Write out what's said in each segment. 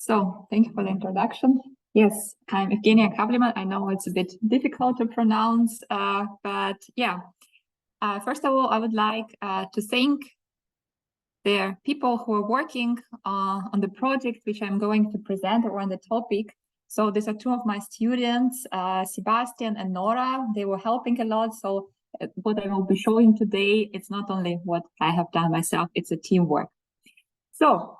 So thank you for the introduction. Yes, I'm Evgeniya Kabliman. I know it's a bit difficult to pronounce, but yeah. First of all, I would like to thank the people who are working on the project which I'm going to present or on the topic. So these are two of my students, Sebastian and Nora. They were helping a lot. So what I will be showing today, it's not only what I have done myself, it's a teamwork. So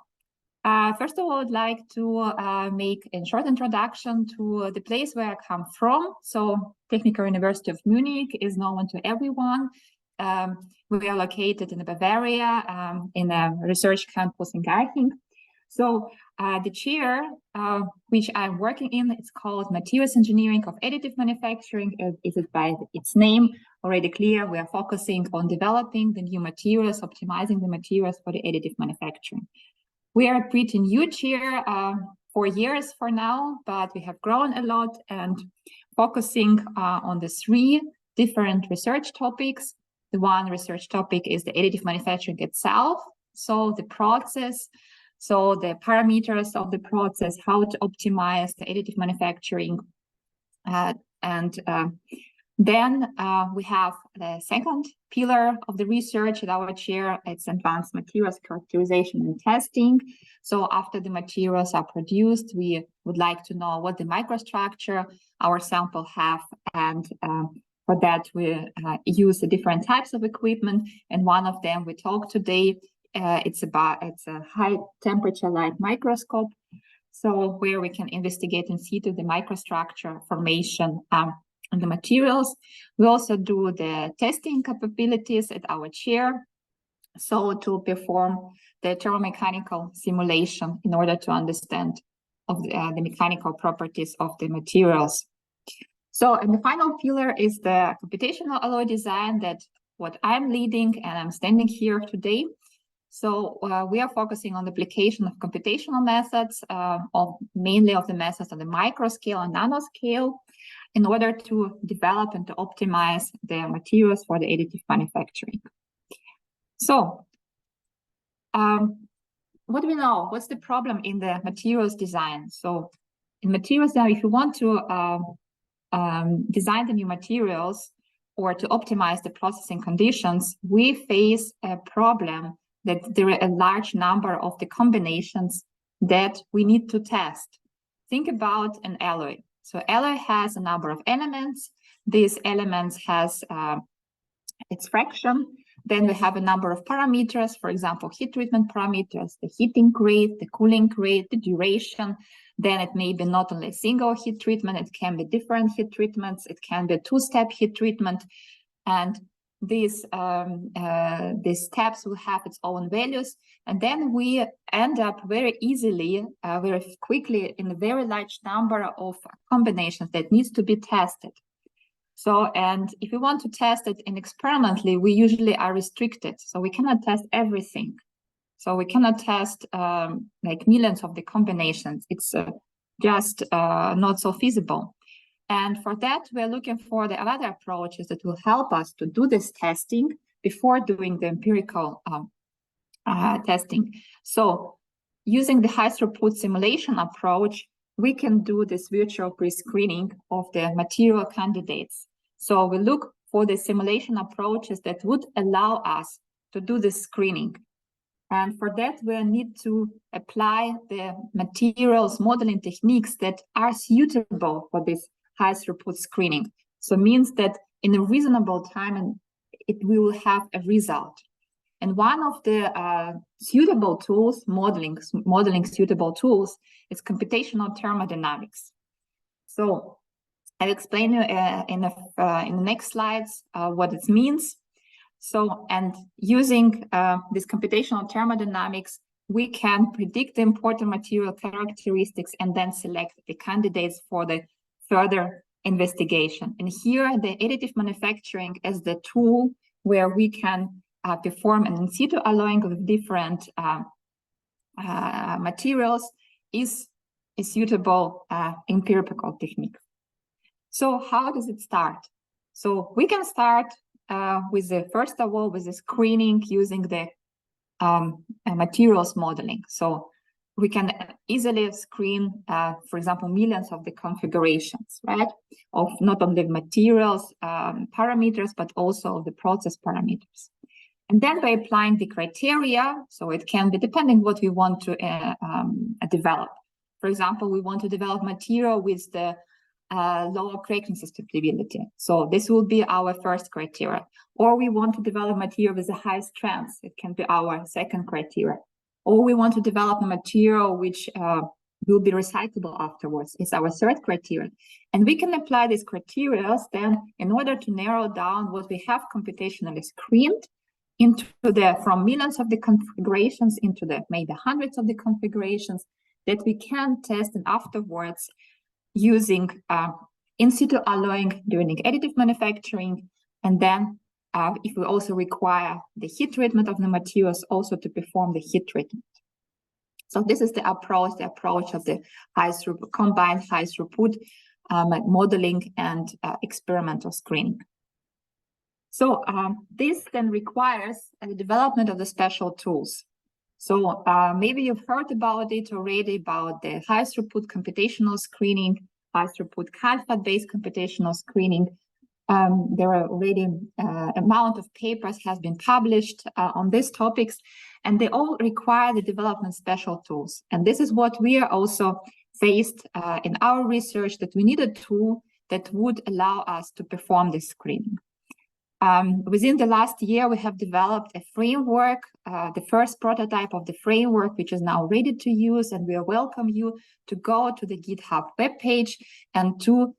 first of all, I'd like to make a short introduction to the place where I come from. So Technical University of Munich is known to everyone. We are located in Bavaria, in a research campus in Garching. So the chair which I'm working in, it's called Materials Engineering of Additive Manufacturing. Is it by its name already clear? We are focusing on developing the new materials, optimizing the materials for the additive manufacturing. We are pretty new here, 4 years for now, but we have grown a lot and focusing on the 3 different research topics. The one research topic is the additive manufacturing itself. So the process, so the parameters of the process, how to optimize the additive manufacturing. Then we have the second pillar of the research at our chair. It's advanced materials characterization and testing. So after the materials are produced, we would like to know what the microstructure our sample have, and for that we use the different types of equipment. And one of them we talk today. It's a high temperature light microscope, so where we can investigate in situ the microstructure formation and the materials. We also do the testing capabilities at our chair, so to perform the thermomechanical simulation in order to understand of the mechanical properties of the materials. So, and the final pillar is the computational alloy design, that what I'm leading, and I'm standing here today. So we are focusing on the application of computational methods, mainly of the methods on the micro scale and nano scale, in order to develop and to optimize the materials for the additive manufacturing. So, what do we know? What's the problem in the materials design? So, in materials design, if you want to design the new materials or to optimize the processing conditions, we face a problem that there are a large number of the combinations that we need to test. Think about an alloy. So alloy has a number of elements. These elements has its fraction. Then we have a number of parameters, for example, heat treatment parameters, the heating rate, the cooling rate, the duration. Then it may be not only a single heat treatment, it can be different heat treatments, it can be a 2-step heat treatment. And these steps will have its own values, and then we end up very easily, very quickly, in a very large number of combinations that needs to be tested. So, and if we want to test it experimentally, we usually are restricted, so we cannot test everything. So we cannot test like millions of the combinations. It's just not so feasible. And for that, we're looking for the other approaches that will help us to do this testing before doing the empirical testing. So using the high throughput simulation approach, we can do this virtual pre-screening of the material candidates. So we look for the simulation approaches that would allow us to do this screening. And for that, we need to apply the materials modeling techniques that are suitable for this high throughput screening. So it means that in a reasonable time, it will have a result. And one of the suitable tools, modeling suitable tools, is computational thermodynamics. So I'll explain in the next slides what it means. So, and using this computational thermodynamics, we can predict the important material characteristics and then select the candidates for the further investigation. And here, the additive manufacturing as the tool where we can perform an in situ alloying of different materials is a suitable empirical technique. So how does it start? So we can start with the, first of all, with the screening using the materials modeling. So we can easily screen, for example, millions of the configurations, right? Of not only materials parameters, but also the process parameters. And then by applying the criteria, so it can be depending what we want to develop. For example, we want to develop material with the lower cracking susceptibility. So this will be our first criteria. Or we want to develop material with the high strength. It can be our second criteria. Or we want to develop a material which will be recyclable afterwards. It's our third criteria. And we can apply these criteria then in order to narrow down what we have computationally screened into from millions of the configurations into the maybe hundreds of the configurations that we can test and afterwards using in situ alloying during additive manufacturing, and then if we also require the heat treatment of the materials, also to perform the heat treatment. So this is the approach of the combined high throughput modeling and experimental screening. So this then requires the development of the special tools. So maybe you've heard about it already, about the high throughput computational screening, high throughut CALPHAT-based computational screening. There are already amount of papers has been published on these topics, and they all require the development special tools. And this is what we are also faced in our research, that we need a tool that would allow us to perform this screening. Within the last year, we have developed a framework, the first prototype of the framework, which is now ready to use, and we welcome you to go to the GitHub webpage and to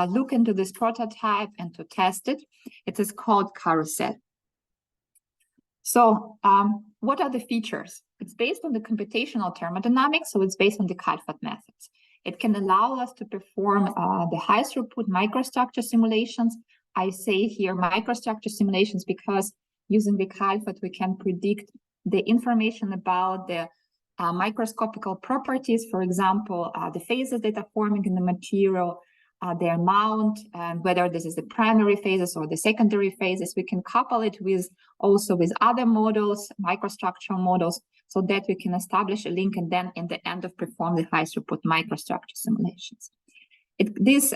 look into this prototype and to test it. It is called Carousel. So what are the features? It's based on the computational thermodynamics, so it's based on the CALPHAT methods. It can allow us to perform the high throughput microstructure simulations. I say here microstructure simulations because using the CALPHAT, we can predict the information about the microscopical properties, for example, the phases that are forming in the material, their amount, and whether this is the primary phases or the secondary phases. We can couple it with also with other models, microstructural models, so that we can establish a link and then in the end of perform the high throughput microstructure simulations. This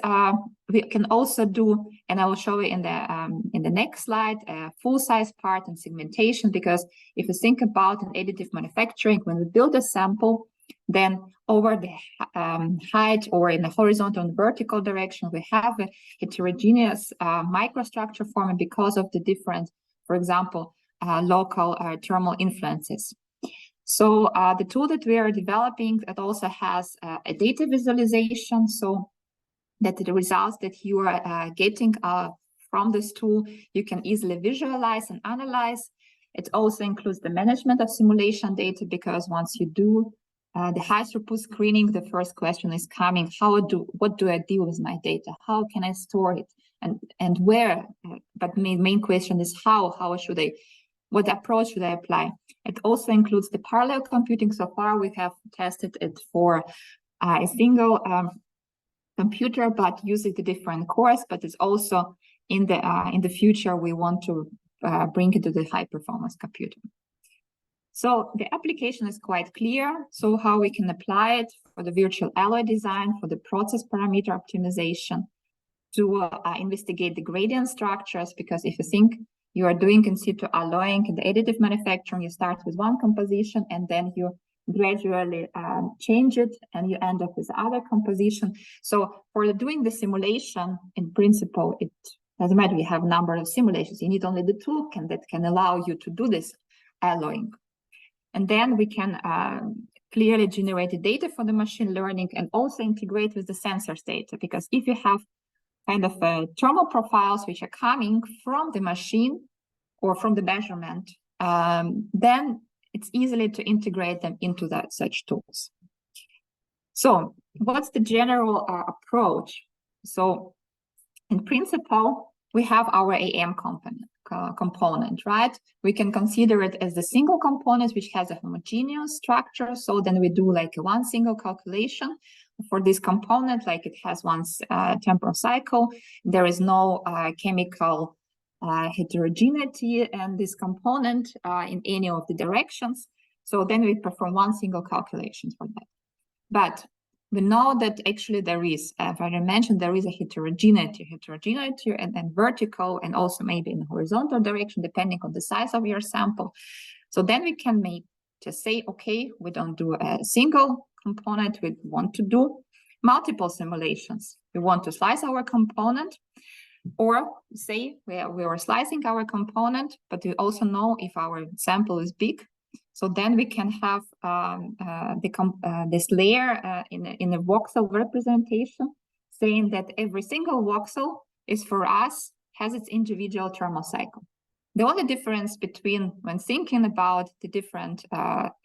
we can also do, and I will show you in the next slide, full size part and segmentation, because if you think about an additive manufacturing, when we build a sample, then over the height or in the horizontal and vertical direction, we have a heterogeneous microstructure forming because of the different, for example, local thermal influences. So the tool that we are developing, it also has a data visualization, so that the results that you are getting from this tool, you can easily visualize and analyze. It also includes the management of simulation data, because once you do the high throughput screening, the first question is coming: what do I do with my data? How can I store it? And where? But main question is how should I? What approach should I apply? It also includes the parallel computing. So far, we have tested it for a single computer, but using the different cores. But it's also in the future we want to bring it to the high performance computer. So the application is quite clear. So how we can apply it for the virtual alloy design, for the process parameter optimization, to investigate the gradient structures, because if you think you are doing in situ alloying in the additive manufacturing, you start with one composition and then you gradually change it and you end up with other composition. So for doing the simulation, in principle, it doesn't matter. You have a number of simulations. You need only the tool that can allow you to do this alloying. And then we can clearly generate the data for the machine learning and also integrate with the sensors data, because if you have kind of thermal profiles which are coming from the machine or from the measurement, then it's easily to integrate them into such tools. So what's the general approach? So in principle, we have our AM component, right? We can consider it as the single component which has a homogeneous structure. So then we do like one single calculation for this component, like it has one temporal cycle. There is no chemical heterogeneity in this component in any of the directions. So then we perform one single calculation for that. But we know that actually there is, as I mentioned, there is a heterogeneity and vertical, and also maybe in horizontal direction, depending on the size of your sample. So then we can just say, okay, we don't do a single component, we want to do multiple simulations. We want to slice our component, or say we are slicing our component, but we also know if our sample is big. So then we can have this layer in a voxel representation, saying that every single voxel is for us, has its individual thermal cycle. The only difference between when thinking about the different,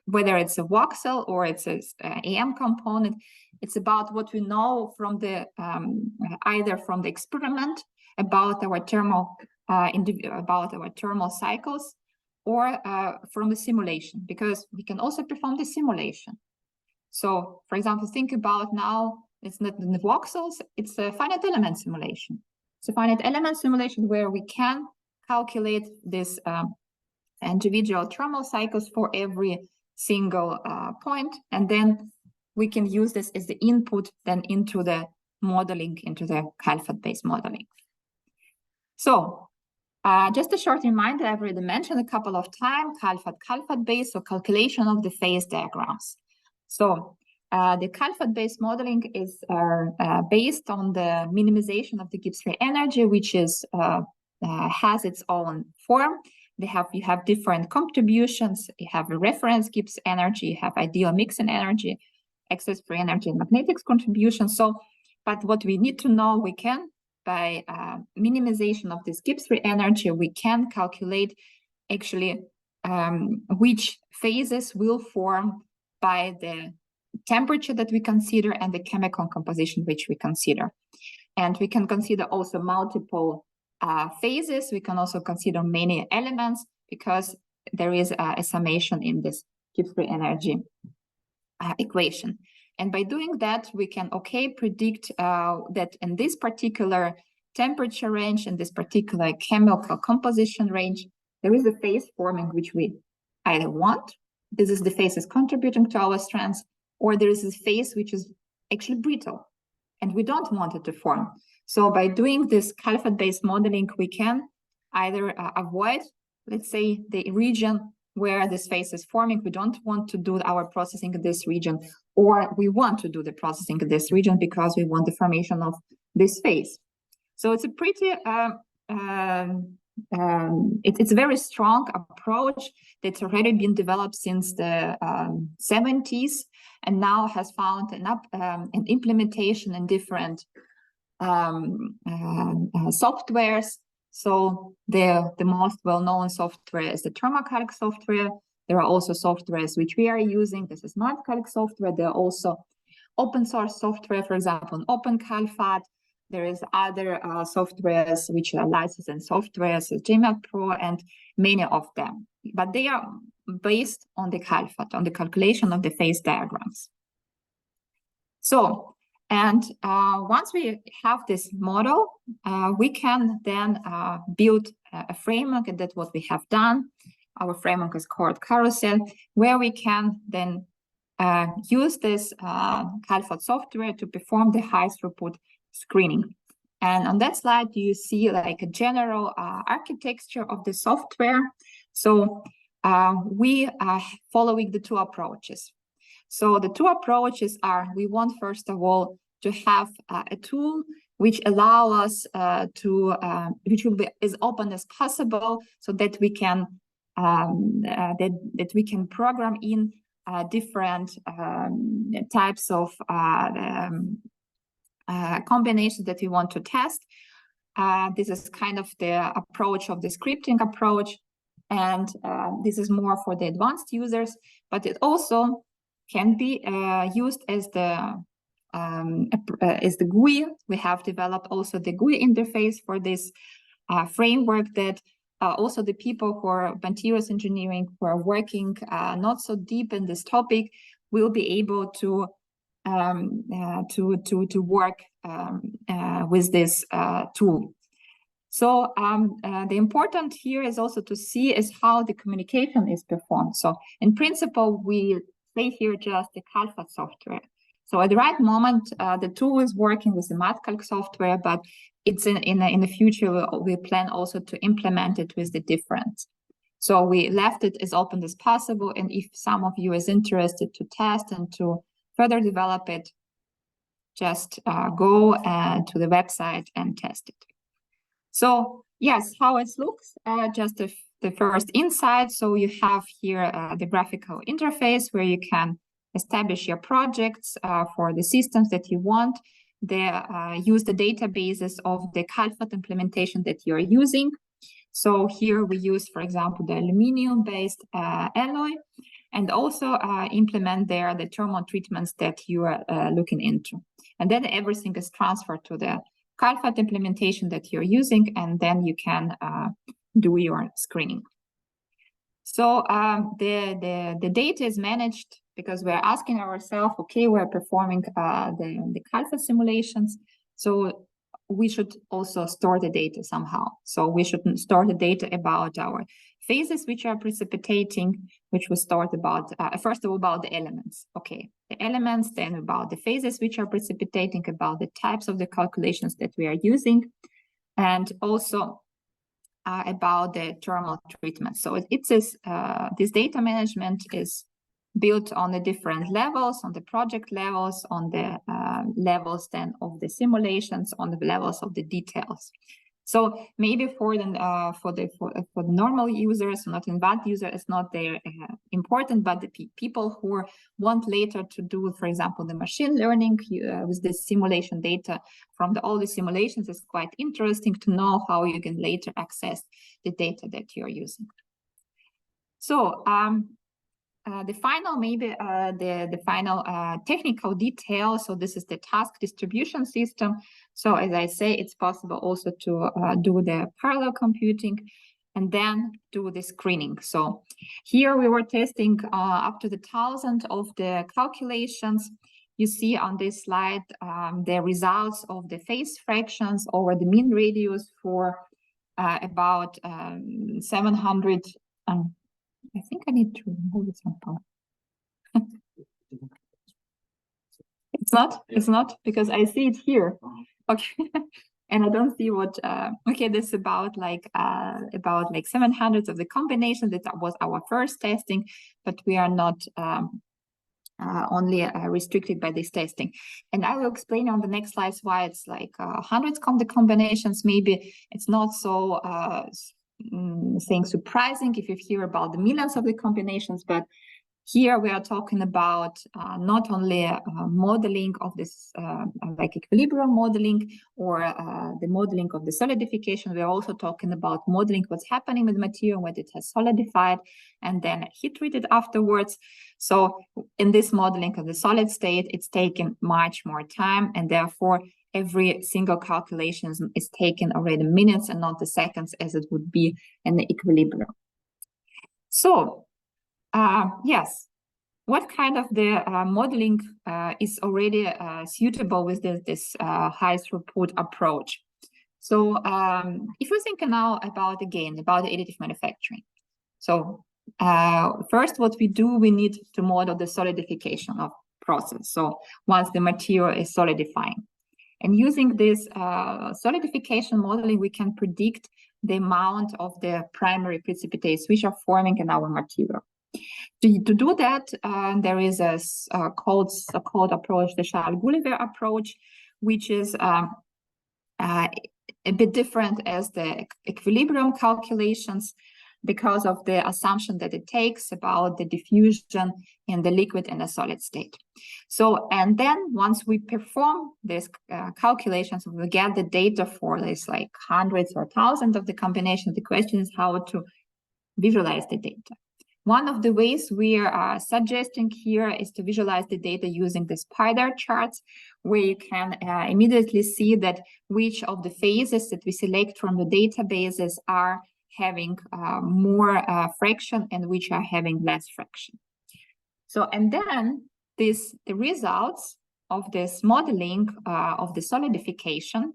whether it's a voxel or it's an AM component, it's about what we know from the, either from the experiment about our thermal cycles, or from the simulation, because we can also perform the simulation. So, for example, think about now, it's not the voxels, it's a finite element simulation. It's a finite element simulation where we can calculate this individual thermal cycles for every single point, and then we can use this as the input then into the modeling, into the Kalfat-based modeling. So, just a short reminder, I've already mentioned a couple of times, Kalfat-based, so calculation of the phase diagrams. So the Kalfat-based modeling is based on the minimization of the Gibbs free energy, which is has its own form. You have different contributions. You have a reference Gibbs energy, you have ideal mixing energy, excess free energy, and magnetic contribution. So, but what we need to know, we can, by minimization of this Gibbs free energy, we can calculate actually which phases will form by the temperature that we consider and the chemical composition which we consider. And we can consider also multiple phases. We can also consider many elements, because there is a summation in this Gibbs free energy equation. And by doing that, we can, predict that in this particular temperature range, in this particular chemical composition range, there is a phase forming which we either want. This is the phase is contributing to our strands, or there is a phase which is actually brittle, and we don't want it to form. So by doing this Kalfat-based modeling, we can either avoid, let's say, the region where this phase is forming. We don't want to do our processing in this region, or we want to do the processing in this region because we want the formation of this phase. So it's a pretty, it's a very strong approach that's already been developed since the 70s, and now has found an implementation in different softwares. So the most well-known software is the thermocalc software. There are also softwares which we are using. This is SmartCalc software. There are also open source software, for example, OpenCalfat. There is other softwares which are licensed softwares, GMAT Pro, and many of them. But they are based on the Kalfat, on the calculation of the phase diagrams. So, and once we have this model, we can then build a framework, and that's what we have done. Our framework is called Carousel, where we can then use this Kalfat software to perform the high throughput screening. And on that slide, you see like a general architecture of the software. So we are following the two approaches. So the two approaches are, we want, first of all, to have a tool which allow us which will be as open as possible, so that we can that we can program in different types of combinations that we want to test. This is kind of the approach of the scripting approach, and this is more for the advanced users, but it also can be used as the GUI. We have developed also the GUI interface for this framework, that also the people who are materials engineering, who are working not so deep in this topic, will be able to work with this tool. So the important here is also to see is how the communication is performed. So in principle, we say here just the CalFat software. So at the right moment, the tool is working with the MatCalc software, but it's in the future, we plan also to implement it with the difference. So we left it as open as possible. And if some of you is interested to test and to further develop it, just go to the website and test it. So yes, how it looks, just the first insight. So you have here the graphical interface where you can establish your projects for the systems that you want. Use the databases of the CalFat implementation that you're using. So here we use, for example, the aluminum-based alloy, and also implement there the thermal treatments that you are looking into. And then everything is transferred to the CalFat implementation that you're using, and then you can do your screening. So the data is managed because we're asking ourselves, okay, we're performing the CalFat simulations, so we should also store the data somehow. So we should store the data about our phases which are precipitating, which we start about, first of all, about the elements. Okay, the elements, then about the phases which are precipitating, about the types of the calculations that we are using, and also about the thermal treatment. So it is this data management is built on the different levels, on the project levels, on the levels then of the simulations, on the levels of the details. So maybe for the normal users, not advanced user, it's not there important, but the people who want later to do, for example, the machine learning with the simulation data from all the simulations, is quite interesting to know how you can later access the data that you're using. So the final, maybe the final technical detail. So this is the task distribution system. So as I say, it's possible also to do the parallel computing and then do the screening. So here we were testing up to 1,000 of the calculations. You see on this slide the results of the phase fractions over the mean radius for about 700. I think I need to remove it somehow. It's not because I see it here. Okay. And I don't see what, okay, this is about like 700 of the combinations. That was our first testing, but we are not only restricted by this testing. And I will explain on the next slides why it's like hundreds of the combinations. Maybe it's not so saying surprising if you hear about the millions of the combinations, but here we are talking about not only modeling of this like equilibrium modeling or the modeling of the solidification. We're also talking about modeling what's happening with the material when it has solidified and then heat treated afterwards. So in this modeling of the solid state, it's taken much more time, and therefore every single calculation is taken already minutes and not the seconds as it would be in the equilibrium. So yes, what kind of the modeling is already suitable with this high throughput approach? So if we think now about the additive manufacturing. So first, what we do, we need to model the solidification of process. So once the material is solidifying. And using this solidification modeling, we can predict the amount of the primary precipitates which are forming in our material. To do that, there is a so-called approach, the Charles-Gulliver approach, which is a bit different as the equilibrium calculations because of the assumption that it takes about the diffusion in the liquid and the solid state. So, and then once we perform these calculations, we get the data for this like hundreds or thousands of the combinations. The question is how to visualize the data. One of the ways we are suggesting here is to visualize the data using the spider charts, where you can immediately see that which of the phases that we select from the databases are having more fraction and which are having less fraction. So, and then the results of this modeling of the solidification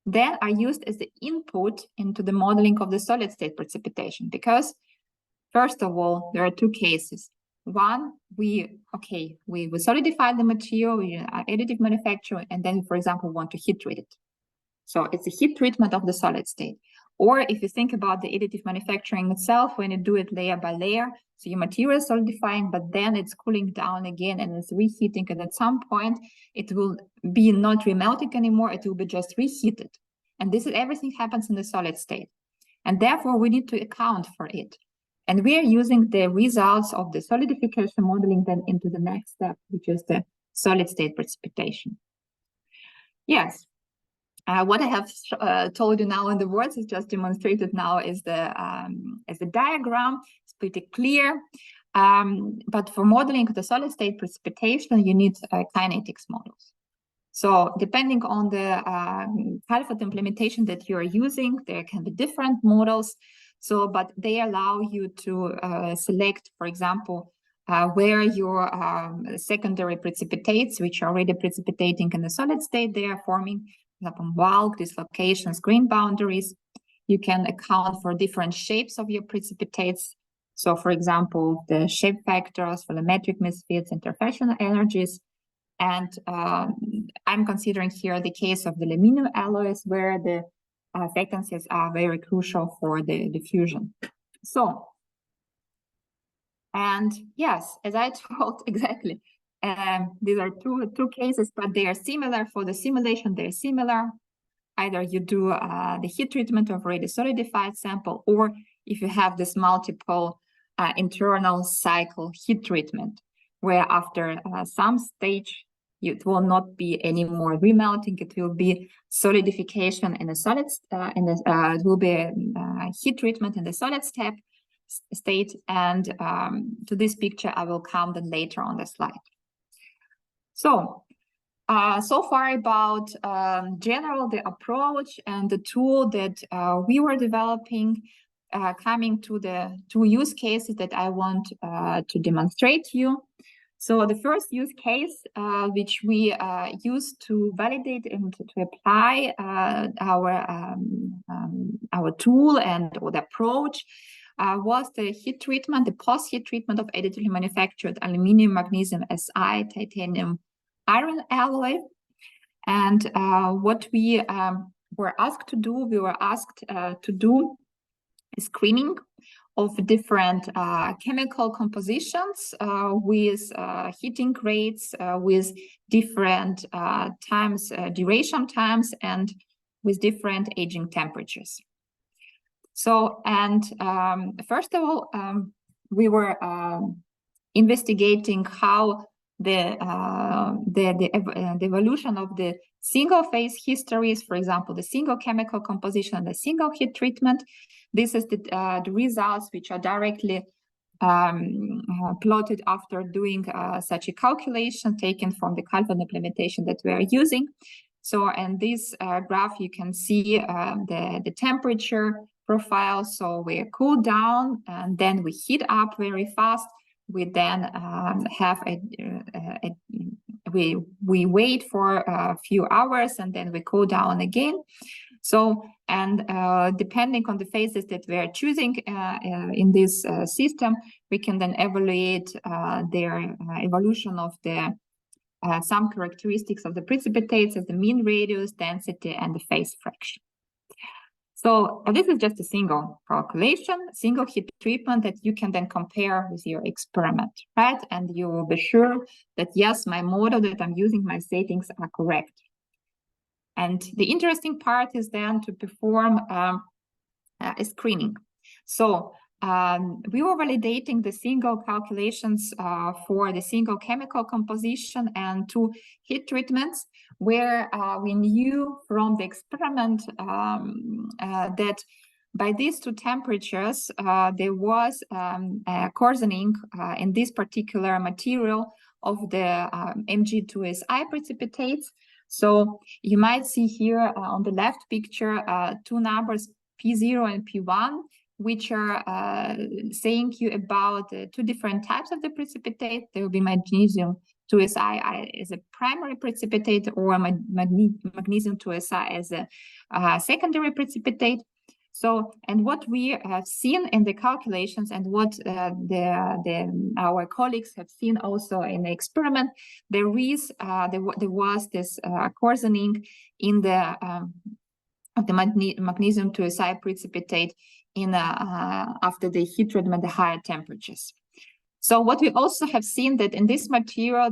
then are used as the input into the modeling of the solid state precipitation. Because first of all, there are two cases. One, we solidify the material, we additive manufacture, and then, for example, want to heat treat it. So it's a heat treatment of the solid state. Or if you think about the additive manufacturing itself, when you do it layer by layer, so your material is solidifying, but then it's cooling down again and it's reheating, and at some point it will be not remelting anymore, it will be just reheated. And this is everything happens in the solid state. And therefore we need to account for it. And we are using the results of the solidification modeling then into the next step, which is the solid state precipitation. Yes. What I have told you now in the words is just demonstrated now as the diagram. It's pretty clear. But for modeling the solid state precipitation, you need kinetics models. So depending on the Halford implementation that you are using, there can be different models. So, but they allow you to select, for example, where your secondary precipitates, which are already precipitating in the solid state, they are forming bulk, dislocations, grain boundaries. You can account for different shapes of your precipitates. So, for example, the shape factors, volumetric misfits, interferential energies. And I'm considering here the case of the aluminum alloys, where the vacancies are very crucial for the diffusion. So, and yes, as I told exactly, these are two cases, but they are similar. For the simulation, they're similar. Either you do the heat treatment of already solidified sample, or if you have this multiple internal cycle heat treatment, where after some stage, it will not be any more remelting, it will be solidification in a solid, it will be heat treatment in the solid state. And to this picture, I will come then later on the slide. So, so far about general the approach and the tool that we were developing, coming to the two use cases that I want to demonstrate to you. So the first use case, which we used to validate and to apply our tool and or the approach, was the heat treatment, the post-heat treatment of additively manufactured aluminum, magnesium, Si, titanium, iron alloy. And what we were asked to do, we were asked to do a screening of different chemical compositions with heating rates, with different duration times, and with different aging temperatures. So, and first of all, we were investigating how the evolution of the single phase histories, for example, the single chemical composition and the single heat treatment. This is the results which are directly plotted after doing such a calculation taken from the Halford implementation that we are using. So in this graph, you can see the temperature profile. So we cool down and then we heat up very fast. We then have we wait for a few hours and then we cool down again. So, and depending on the phases that we are choosing in this system, we can then evaluate their evolution of the some characteristics of the precipitates as the mean radius, density, and the phase fraction. So this is just a single calculation, single heat treatment that you can then compare with your experiment, right? And you will be sure that yes, my model that I'm using, my settings are correct. And the interesting part is then to perform a screening. So we were validating the single calculations for the single chemical composition and two heat treatments, where we knew from the experiment that by these two temperatures, there was a coarsening in this particular material of the Mg2Si precipitates. So you might see here on the left picture two numbers, P0 and P1, which are saying you about two different types of the precipitate. There will be magnesium 2Si as a primary precipitate, or magnesium 2Si as a secondary precipitate. So, and what we have seen in the calculations, and what our colleagues have seen also in the experiment, there was this coarsening in the of the magnesium 2Si precipitate in after the heat treatment at higher temperatures. So what we also have seen that in this material,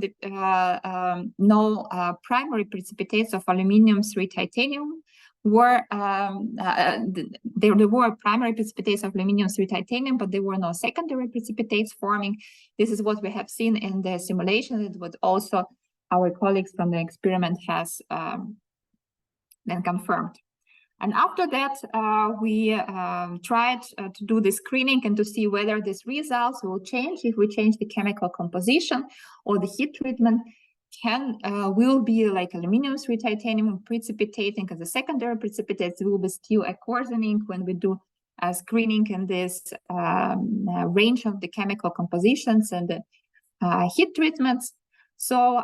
no primary precipitates of aluminium-3 titanium were, there were primary precipitates of aluminium-3 titanium, but there were no secondary precipitates forming. This is what we have seen in the simulation. It was also our colleagues from the experiment has then confirmed. And after that, we tried to do the screening and to see whether these results will change if we change the chemical composition, or the heat treatment will be like aluminium-3 titanium precipitating as a secondary precipitate. Will be still a coarsening when we do screening in this range of the chemical compositions and the heat treatments. So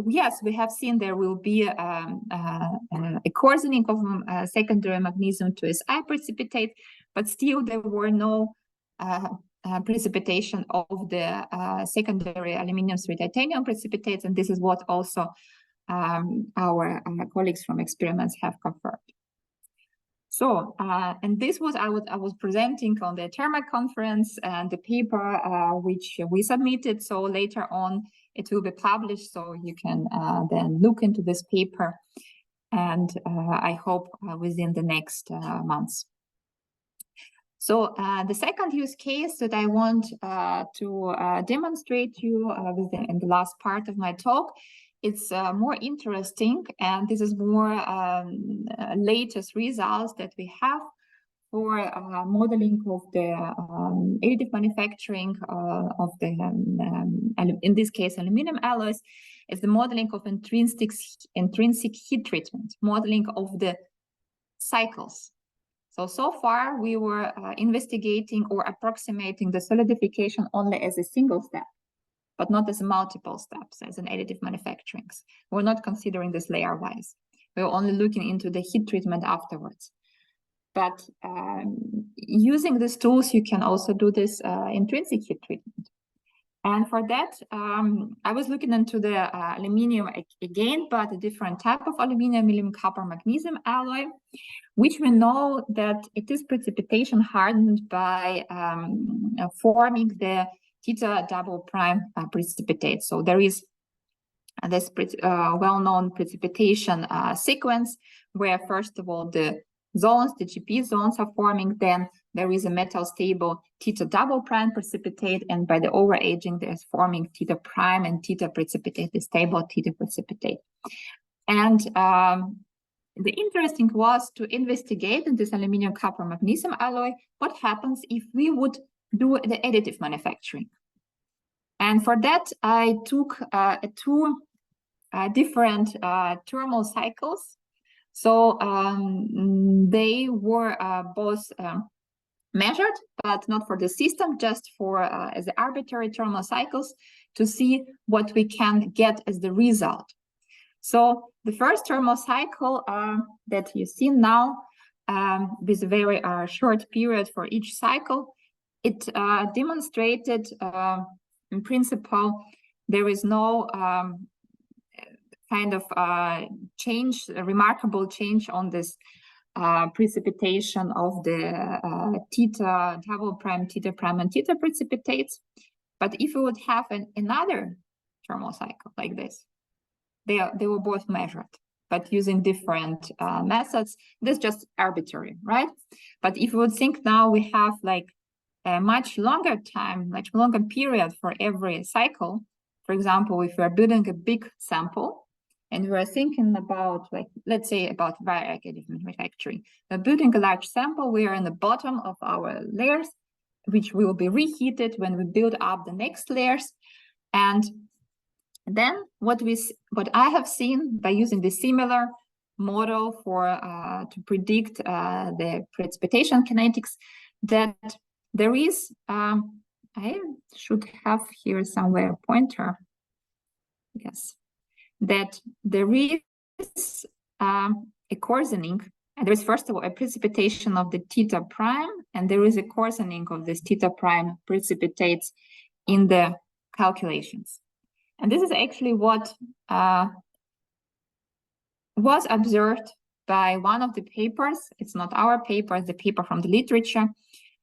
yes, we have seen there will be a coarsening of secondary magnesium 2Si precipitate, but still there were no precipitation of the secondary aluminium-3 titanium precipitates, and this is what also our colleagues from experiments have confirmed. So, and this was I was presenting on the TERMA conference, and the paper which we submitted. So later on, it will be published, so you can then look into this paper, and I hope within the next months. So the second use case that I want to demonstrate you in the last part of my talk, it's more interesting, and this is more latest results that we have for modeling of the additive manufacturing of the, in this case, aluminum alloys, is the modeling of intrinsic heat treatment, modeling of the cycles. So far we were investigating or approximating the solidification only as a single step, but not as multiple steps, as in additive manufacturing. We're not considering this layer-wise. We're only looking into the heat treatment afterwards. But using these tools, you can also do this intrinsic heat treatment. And for that, I was looking into the aluminium again, but a different type of aluminium copper magnesium alloy, which we know that it is precipitation hardened by forming the theta double prime precipitate. So there is this well-known precipitation sequence where, first of all, the zones, the GP zones are forming, then there is a metal stable theta double prime precipitate, and by the overaging, there's forming theta prime and theta precipitate, the stable theta precipitate. And the interesting was to investigate in this aluminum copper magnesium alloy what happens if we would do the additive manufacturing. And for that, I took two different thermal cycles. So they were both measured, but not for the system, just for as arbitrary thermal cycles to see what we can get as the result. So the first thermal cycle that you see now, with a very short period for each cycle, it demonstrated in principle there is no kind of change, a remarkable change on this precipitation of the theta double prime, theta prime, and theta precipitates. But if we would have another thermal cycle like this, they were both measured, but using different methods. This is just arbitrary, right? But if we would think now we have like a much longer time, much longer period for every cycle. For example, if we are building a big sample, and we are thinking about, like, let's say about additive manufacturing. We're building a large sample, we are in the bottom of our layers, which will be reheated when we build up the next layers. And then what I have seen by using the similar model for to predict the precipitation kinetics, that there is, I should have here somewhere a pointer. yes, that there is a coarsening, and there is first of all a precipitation of the theta prime, and there is a coarsening of this theta prime precipitates in the calculations. And this is actually what was observed by one of the papers. It's not our paper, it's the paper from the literature.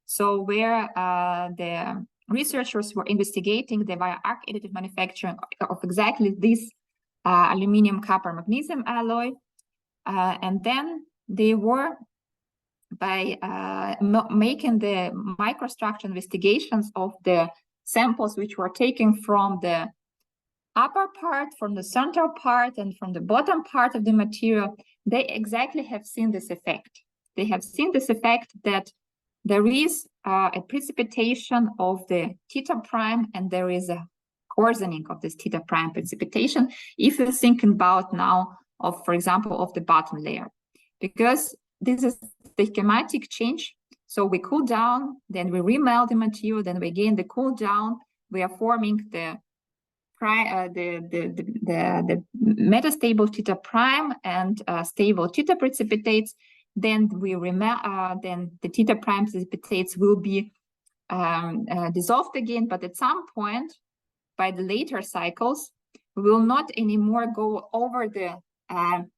So where the researchers were investigating the via arc additive manufacturing of exactly this aluminum copper magnesium alloy. And then they were, by making the microstructure investigations of the samples which were taken from the upper part, from the central part, and from the bottom part of the material, they exactly have seen this effect. They have seen this effect that there is a precipitation of the theta prime, and there is a coarsening of this theta prime precipitation, if you're thinking about now of, for example, of the bottom layer. Because this is the schematic change. So we cool down, then we remelt the material, then we gain the cool down, we are forming the metastable theta prime and stable theta precipitates. Then we then the theta prime precipitates will be dissolved again, but at some point by the later cycles we will not anymore go over the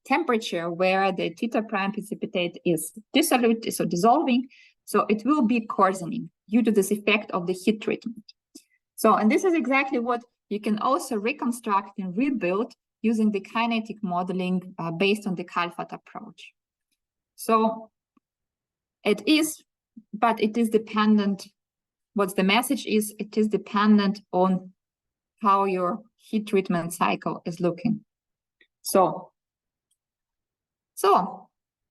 temperature where the theta prime precipitate is dissolute, so dissolving. So it will be coarsening due to this effect of the heat treatment. So, and this is exactly what you can also reconstruct and rebuild using the kinetic modeling based on the Kalfat approach. So it is, but it is dependent, what the message is, it is dependent on how your heat treatment cycle is looking. So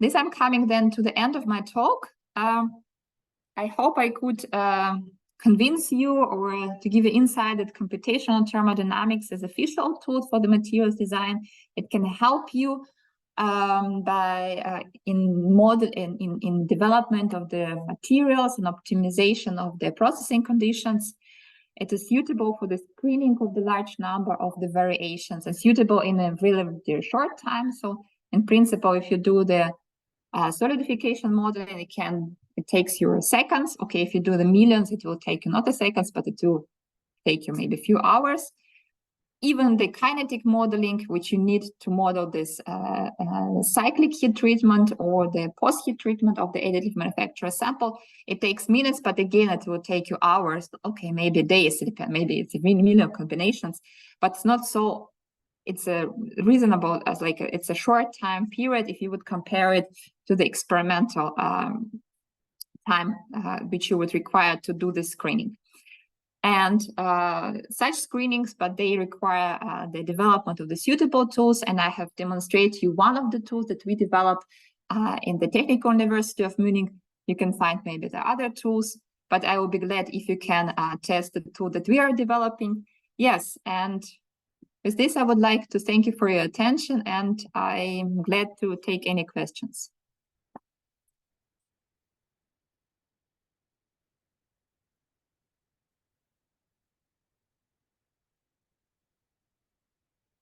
this I'm coming then to the end of my talk. I hope I could convince you or to give you insight that computational thermodynamics is a official tool for the materials design. It can help you in development of the materials and optimization of the processing conditions. It is suitable for the screening of the large number of the variations and suitable in a relatively short time. So in principle, if you do the solidification modeling, it takes you seconds. Okay, if you do the millions, it will take you not a seconds, but it will take you maybe a few hours. Even the kinetic modeling, which you need to model this cyclic heat treatment or the post-heat treatment of the additive manufacturer sample, it takes minutes, but again, it will take you hours. Okay, maybe days, maybe it's a million combinations, but it's not so. It's a reasonable, as like it's a short time period if you would compare it to the experimental time which you would require to do the screening. And such screenings, but they require the development of the suitable tools. And I have demonstrated you one of the tools that we developed in the Technical University of Munich. You can find maybe the other tools, but I will be glad if you can test the tool that we are developing. Yes, and with this, I would like to thank you for your attention, and I'm glad to take any questions.